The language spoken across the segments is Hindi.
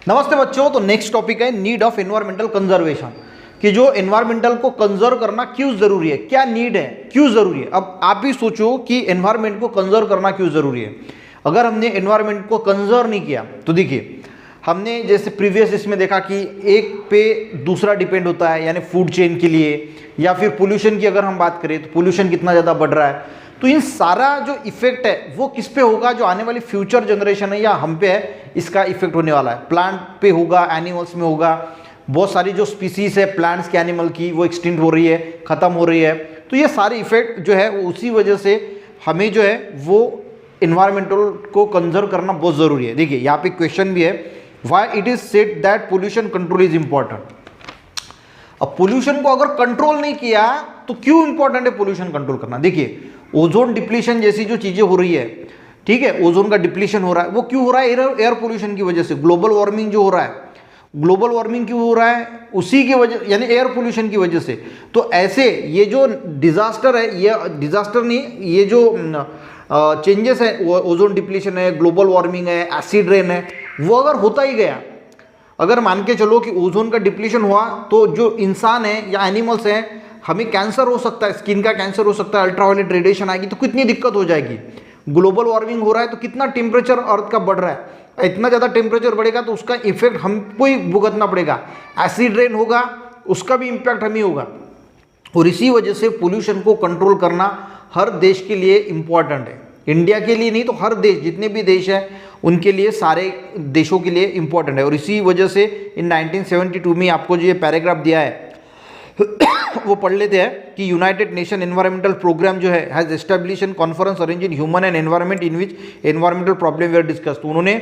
नमस्ते बच्चों। तो नेक्स्ट टॉपिक है नीड ऑफ एनवायरमेंटल कंजर्वेशन, कि जो एनवायरमेंटल को कंजर्व करना क्यों जरूरी है, क्या नीड है, क्यों जरूरी है। अब आप ही सोचो कि एनवायरमेंट को कंजर्व करना क्यों जरूरी है। अगर हमने एनवायरमेंट को कंजर्व नहीं किया तो देखिए, हमने जैसे प्रीवियस इसमें देखा कि एक पे दूसरा डिपेंड होता है, यानी फूड चेन के लिए, या फिर पोल्यूशन की अगर हम बात करें तो पोल्यूशन कितना ज़्यादा बढ़ रहा है। तो इन सारा जो इफेक्ट है वो किस पे होगा, जो आने वाली फ्यूचर जनरेशन है या हम पे है, इसका इफेक्ट होने वाला है। प्लांट पे होगा, एनिमल्स में होगा। बहुत सारी जो स्पीसीज है प्लांट्स के, एनिमल की, वो एक्सटिंक्ट हो रही है, ख़त्म हो रही है। तो ये सारे इफेक्ट जो है वो उसी वजह से हमें जो है वो इन्वायरमेंटल को कंजर्व करना बहुत ज़रूरी है। देखिए यहाँ पे क्वेश्चन भी है, why it is said that pollution control is important. अब पोल्यूशन को अगर कंट्रोल नहीं किया तो क्यों इंपॉर्टेंट है पोल्यूशन कंट्रोल करना। देखिए ओजोन डिप्लीशन जैसी जो चीजें हो रही है, ठीक है, ओजोन का डिप्लीशन हो रहा है, वो क्यों हो रहा है, एयर पोल्यूशन की वजह से। ग्लोबल वार्मिंग जो हो रहा है, ग्लोबल वार्मिंग क्यों हो रहा है, उसी की वजह, यानी एयर पोल्यूशन की वजह से। तो ऐसे ये जो डिजास्टर है, ये डिजास्टर नहीं, ये जो चेंजेस है, ओजोन डिप्लीशन है, ग्लोबल वार्मिंग है, एसिड रेन है, वो अगर होता ही गया, अगर मान के चलो कि ओजोन का डिप्लीशन हुआ तो जो इंसान है या एनिमल्स हैं, हमें कैंसर हो सकता है, स्किन का कैंसर हो सकता है, अल्ट्रावायलेट रेडिएशन आएगी तो कितनी दिक्कत हो जाएगी। ग्लोबल वार्मिंग हो रहा है तो कितना टेम्परेचर अर्थ का बढ़ रहा है, इतना ज़्यादा टेम्परेचर बढ़ेगा तो उसका इफेक्ट हमको ही भुगतना पड़ेगा। एसिड रेन होगा, उसका भी इम्पैक्ट हम ही होगा। और इसी वजह से पोल्यूशन को कंट्रोल करना हर देश के लिए इम्पॉर्टेंट है। इंडिया के लिए नहीं तो हर देश, जितने भी देश हैं उनके लिए, सारे देशों के लिए इम्पॉर्टेंट है। और इसी वजह से इन 1972 में आपको जो ये पैराग्राफ दिया है वो पढ़ लेते हैं कि यूनाइटेड नेशन एनवायरमेंटल प्रोग्राम जो है has establish an conference arrange in human and environment in which environmental problem were discuss. तो उन्होंने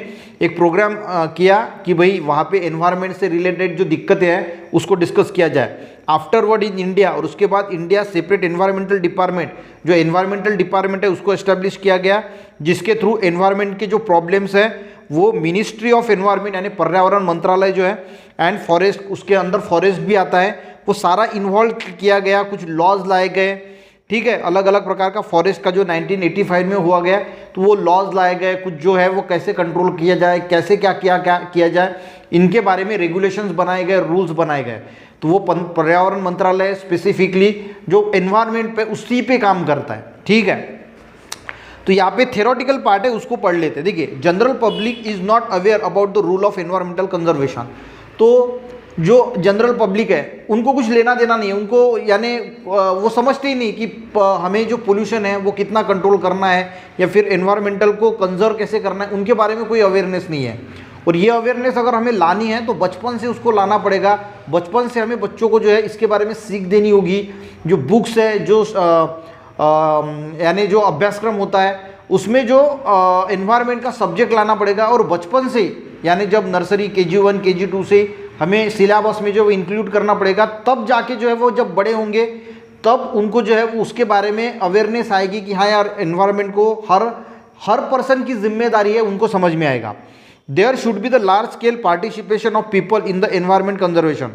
एक प्रोग्राम किया कि भाई वहाँ पे एनवायरमेंट से रिलेटेड जो दिक्कतें हैं उसको डिस्कस किया जाए। आफ्टरवर्ड इन इंडिया, और उसके बाद इंडिया सेपरेट एनवायरमेंटल डिपार्टमेंट, जो एनवायरमेंटल डिपार्टमेंट है उसको एस्टैब्लिश किया गया, जिसके थ्रू एनवायरमेंट के जो प्रॉब्लम्स हैं वो मिनिस्ट्री ऑफ एनवायरमेंट यानी पर्यावरण मंत्रालय जो है, एंड फॉरेस्ट, उसके अंदर फॉरेस्ट भी आता है, वो सारा इन्वॉल्व किया गया। कुछ लॉज लाए गए, ठीक है, अलग अलग प्रकार का फॉरेस्ट का जो 1985 में हुआ गया, तो वो लॉज लाए गए। कुछ जो है वो कैसे कंट्रोल किया जाए, कैसे क्या किया जाए, इनके बारे में रेगुलेशंस बनाए गए, रूल्स बनाए गए। तो वो पर्यावरण मंत्रालय स्पेसिफिकली जो एनवायरमेंट पे, उसी पे काम करता है, ठीक है। तो यहाँ पे थ्योरेटिकल पार्ट है, उसको पढ़ लेते हैं। देखिए, general public is not aware about the rule of environmental conservation. तो जो जनरल पब्लिक है उनको कुछ लेना देना नहीं है, उनको यानी वो समझते ही नहीं कि हमें जो पोल्यूशन है वो कितना कंट्रोल करना है, या फिर एनवायरमेंटल को कंजर्व कैसे करना है, उनके बारे में कोई अवेयरनेस नहीं है। और ये अवेयरनेस अगर हमें लानी है तो बचपन से उसको लाना पड़ेगा। बचपन से हमें बच्चों को जो है इसके बारे में सीख देनी होगी। जो बुक्स है, जो यानी जो अभ्यासक्रम होता है उसमें जो एनवायरमेंट का सब्जेक्ट लाना पड़ेगा, और बचपन से, यानी जब नर्सरी KG1 KG2 से हमें सिलेबस में जो इंक्लूड करना पड़ेगा, तब जाके जो है वो जब बड़े होंगे तब उनको जो है वो उसके बारे में अवेयरनेस आएगी कि हाँ यार, एनवायरमेंट को हर पर्सन की जिम्मेदारी है, उनको समझ में आएगा। There should be the large scale participation of people in the environment conservation.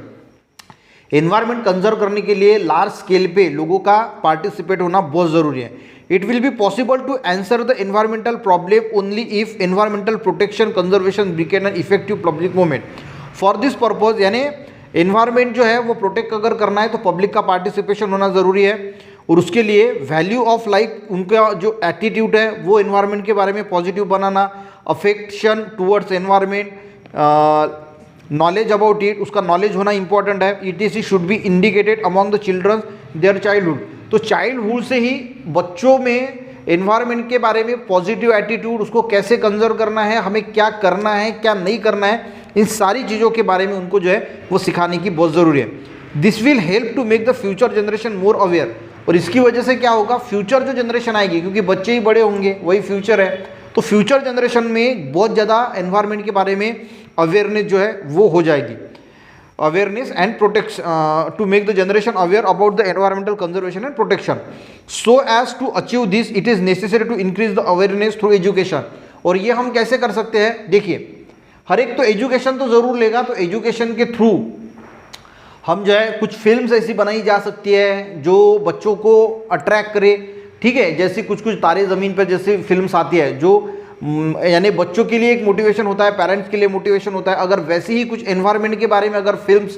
Environment conserve करने के लिए लार्ज स्केल पे लोगों का पार्टिसिपेट होना बहुत ज़रूरी है। It will be possible to answer the environmental problem only if environmental protection conservation became an effective public movement. For this purpose, यानी एनवायरमेंट जो है वो प्रोटेक्ट अगर करना है तो पब्लिक का पार्टिसिपेशन होना ज़रूरी है। और उसके लिए वैल्यू ऑफ लाइफ, उनका जो एटीट्यूड है वो एनवायरमेंट के बारे में पॉजिटिव बनाना, affection towards environment, knowledge about it, उसका नॉलेज होना इंपॉर्टेंट है। ETC should be indicated among the childrens their childhood. तो चाइल्डहुड से ही बच्चों में एनवायरमेंट के बारे में पॉजिटिव एटीट्यूड, उसको कैसे कंजर्व करना है, हमें क्या करना है, क्या नहीं करना है, इन सारी चीज़ों के बारे में उनको जो है वो सिखाने की बहुत ज़रूरी है। This will help to make the future generation more aware. और इसकी वजह से क्या होगा, फ्यूचर जो जनरेशन आएगी, क्योंकि बच्चे ही बड़े होंगे, वही फ्यूचर है, तो फ्यूचर जनरेशन में बहुत ज़्यादा एनवायरमेंट के बारे में अवेयरनेस जो है वो हो जाएगी। Awareness and protection, to make the generation aware about the environmental conservation and protection. So as to achieve this it is necessary to increase the awareness through education. और ये हम कैसे कर सकते हैं, देखिए, हर एक तो एजुकेशन तो ज़रूर लेगा, तो एजुकेशन के थ्रू हम जो है कुछ फिल्म्स ऐसी बनाई जा सकती है जो बच्चों को अट्रैक्ट करे, ठीक है। जैसे कुछ तारे ज़मीन पर जैसे फिल्म्स आती है जो यानी बच्चों के लिए एक मोटिवेशन होता है, पेरेंट्स के लिए मोटिवेशन होता है, अगर वैसे ही कुछ एनवायरनमेंट के बारे में अगर फिल्म्स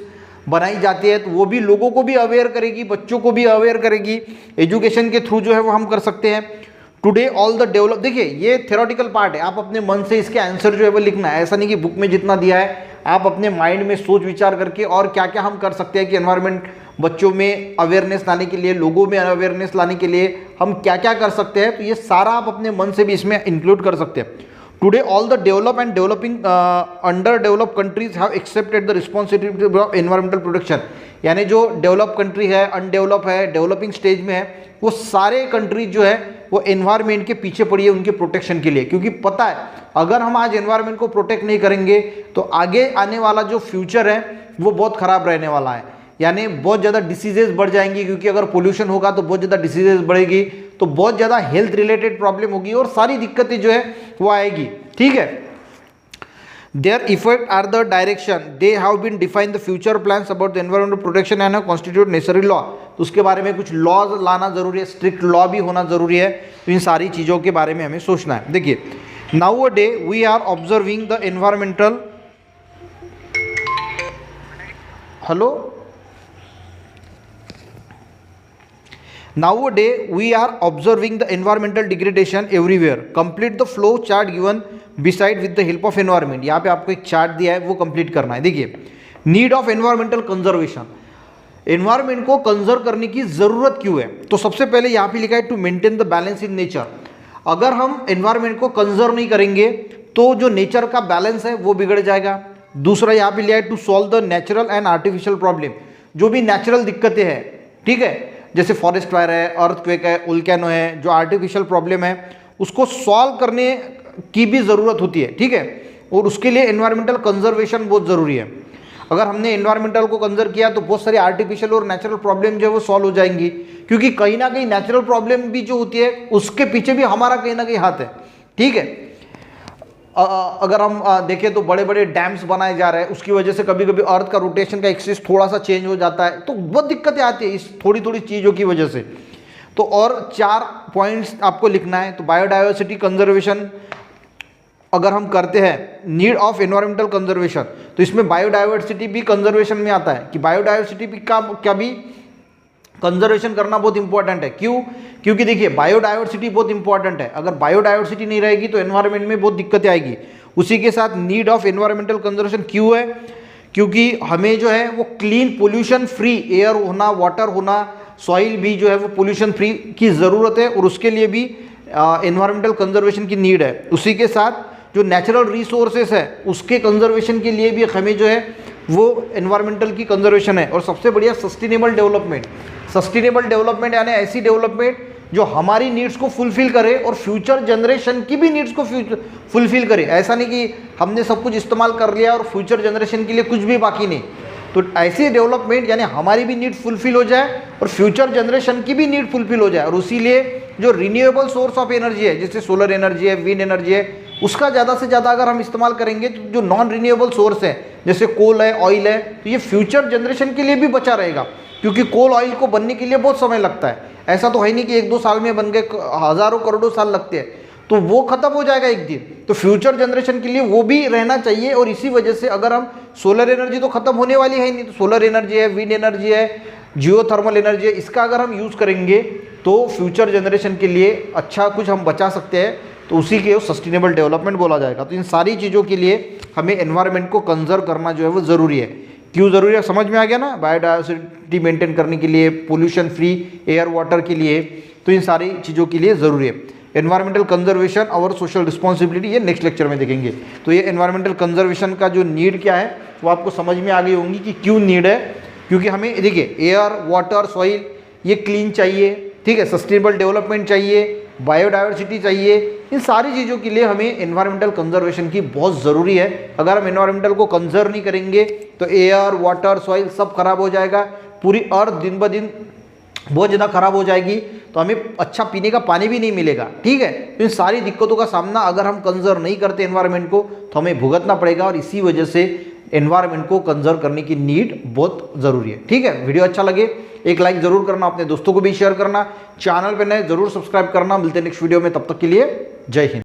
बनाई जाती है तो वो भी लोगों को भी अवेयर करेगी, बच्चों को भी अवेयर करेगी। एजुकेशन के थ्रू जो है वो हम कर सकते हैं। टुडे ऑल द डेवलप, देखिए ये थ्योरेटिकल पार्ट है, आप अपने मन से इसके आंसर जो है वो लिखना है, ऐसा नहीं कि बुक में जितना दिया है आप अपने माइंड में सोच विचार करके और क्या क्या हम कर सकते हैं कि एनवायरनमेंट बच्चों में अवेयरनेस लाने के लिए, लोगों में अवेयरनेस लाने के लिए हम क्या क्या कर सकते हैं, तो ये सारा आप अपने मन से भी इसमें इंक्लूड कर सकते हैं। Today all the develop and developing under develop countries have accepted the responsibility of environmental protection, यानी जो डेवलप कंट्री है, अनडेवलप है, डेवलपिंग स्टेज में है, वो सारे कंट्रीज जो है वो एनवायरमेंट के पीछे पड़ी है उनके प्रोटेक्शन के लिए, क्योंकि पता है अगर हम आज एनवायरमेंट को प्रोटेक्ट नहीं करेंगे तो आगे आने वाला जो फ्यूचर है वो बहुत खराब रहने वाला है, यानी बहुत ज़्यादा डिसीजेज बढ़ जाएंगी, क्योंकि अगर पोल्यूशन होगा तो बहुत ज़्यादा डिसीजेज बढ़ेगी, तो बहुत ज़्यादा हेल्थ रिलेटेड प्रॉब्लम होगी और सारी दिक्कतें जो है वो आएगी। ठीक है, their effect are the direction they have been define the future plans about the environmental protection and constitute necessary law, तो उसके बारे में कुछ लॉज लाना जरूरी है, स्ट्रिक्ट लॉ भी होना जरूरी है, तो इन सारी चीज़ों के बारे में हमें सोचना है। देखिए nowadays we are observing the environmental, hello, nowadays we are observing the environmental degradation everywhere. Complete the flow chart given beside with the help of environment. यहाँ पे आपको एक चार्ट दिया है वो कंप्लीट करना है। देखिए need of environmental conservation, environment को कंजर्व करने की जरूरत क्यों है, तो सबसे पहले यहाँ पे लिखा है to maintain the balance in nature. अगर हम एनवायरमेंट को कंजर्व नहीं करेंगे तो जो नेचर का बैलेंस है वो बिगड़ जाएगा। दूसरा यहाँ पे लिखा है to solve the natural and artificial problem, जो भी नेचुरल दिक्कतें हैं, ठीक है, जैसे फॉरेस्ट फायर है, अर्थक्वेक है, वोल्केनो है, जो आर्टिफिशियल प्रॉब्लम है उसको सॉल्व करने की भी ज़रूरत होती है। ठीक है, और उसके लिए एनवायरमेंटल कंजर्वेशन बहुत ज़रूरी है। अगर हमने एनवायरमेंटल को कंजर्व किया तो बहुत सारी आर्टिफिशियल और नेचुरल प्रॉब्लम जो है वो सॉल्व हो जाएंगी, क्योंकि कहीं ना कहीं नेचुरल प्रॉब्लम भी जो होती है उसके पीछे भी हमारा कहीं ना कहीं हाथ है। ठीक है, अगर हम देखें तो बड़े बड़े डैम्स बनाए जा रहे हैं, उसकी वजह से कभी कभी अर्थ का रोटेशन का एक्सिस थोड़ा सा चेंज हो जाता है, तो बहुत दिक्कतें आती है इस थोड़ी थोड़ी चीज़ों की वजह से। तो और 4 पॉइंट्स आपको लिखना है। तो बायोडाइवर्सिटी कंजर्वेशन अगर हम करते हैं, नीड ऑफ एनवायरमेंटल कंजर्वेशन, तो इसमें बायोडाइवर्सिटी भी कंजर्वेशन में आता है कि बायोडाइवर्सिटी भी का भी कंजर्वेशन करना बहुत इंपॉर्टेंट है। क्यों? क्योंकि देखिए बायोडाइवर्सिटी बहुत इंपॉर्टेंट है, अगर बायोडाइवर्सिटी नहीं रहेगी तो एनवायरनमेंट में बहुत दिक्कतें आएगी। उसी के साथ नीड ऑफ एनवायरमेंटल कंजर्वेशन क्यों है, क्योंकि हमें जो है वो क्लीन पोल्यूशन फ्री एयर होना, वाटर होना, सॉइल भी जो है वो पोल्यूशन फ्री की ज़रूरत है, और उसके लिए भी एनवायरमेंटल कंजर्वेशन की नीड है। उसी के साथ जो नेचुरल रिसोर्सेस है उसके कंजर्वेशन के लिए भी हमें जो है वो एनवायरमेंटल की कंजर्वेशन है। और सबसे बढ़िया सस्टेनेबल डेवलपमेंट, सस्टेनेबल डेवलपमेंट यानी ऐसी डेवलपमेंट जो हमारी नीड्स को फुलफिल करे और फ्यूचर जनरेशन की भी नीड्स को फुलफिल करे। ऐसा नहीं कि हमने सब कुछ इस्तेमाल कर लिया और फ्यूचर जनरेशन के लिए कुछ भी बाकी नहीं। तो ऐसी डेवलपमेंट यानी हमारी भी नीड फुलफिल हो जाए और फ्यूचर जनरेशन की भी नीड फुलफिल हो जाए। और इसीलिए जो रिन्यूएबल सोर्स ऑफ एनर्जी है, जैसे सोलर एनर्जी है, विंड एनर्जी है, उसका ज़्यादा से ज़्यादा अगर हम इस्तेमाल करेंगे तो जो नॉन रिन्यूएबल सोर्स है जैसे कोल है, ऑयल है, तो ये फ्यूचर जनरेशन के लिए भी बचा रहेगा, क्योंकि कोल ऑयल को बनने के लिए बहुत समय लगता है। ऐसा तो है नहीं कि 1-2 साल में बन गए, हज़ारों करोड़ों साल लगते हैं, तो वो खत्म हो जाएगा एक दिन। तो फ्यूचर जनरेशन के लिए वो भी रहना चाहिए। और इसी वजह से अगर हम सोलर एनर्जी तो खत्म होने वाली है ही नहीं, तो सोलर एनर्जी है, विंड एनर्जी है, जियोथर्मल एनर्जी है, इसका अगर हम यूज़ करेंगे तो फ्यूचर जनरेशन के लिए अच्छा कुछ हम बचा सकते हैं। तो उसी के सस्टेनेबल डेवलपमेंट बोला जाएगा। तो इन सारी चीज़ों के लिए हमें एनवायरनमेंट को कंजर्व करना जो है वो ज़रूरी है। क्यों ज़रूरी है समझ में आ गया ना, बायोडाइवर्सिटी मेंटेन करने के लिए, पोल्यूशन फ्री एयर वाटर के लिए, तो इन सारी चीज़ों के लिए ज़रूरी है। एनवायरमेंटल कंजर्वेशन और सोशल रिस्पॉन्सिबिलिटी ये नेक्स्ट लेक्चर में देखेंगे। तो ये एनवायरमेंटल कंजर्वेशन का जो नीड क्या है वो आपको समझ में आ गई होंगी कि क्यों नीड है। क्योंकि हमें देखिए एयर, वाटर, सॉइल ये क्लीन चाहिए, ठीक है, सस्टेनेबल डेवलपमेंट चाहिए, बायोडाइवर्सिटी चाहिए। इन सारी चीज़ों के लिए हमें एनवायरमेंटल कंजर्वेशन की बहुत ज़रूरी है। अगर हम एनवायरमेंटल को कंजर्व नहीं करेंगे तो एयर, वाटर, सॉइल सब खराब हो जाएगा, पूरी अर्थ दिन ब दिन बहुत ज़्यादा खराब हो जाएगी, तो हमें अच्छा पीने का पानी भी नहीं मिलेगा। ठीक है, तो इन सारी दिक्कतों का सामना अगर हम कंजर्व नहीं करते एनवायरमेंट को तो हमें भुगतना पड़ेगा। और इसी वजह से एनवायरमेंट को कंजर्व करने की नीड बहुत ज़रूरी है। ठीक है, वीडियो अच्छा लगे एक लाइक ज़रूर करना, अपने दोस्तों को भी शेयर करना, चैनल पे नए ज़रूर सब्सक्राइब करना। मिलते हैं नेक्स्ट वीडियो में, तब तक के लिए जय हिंद।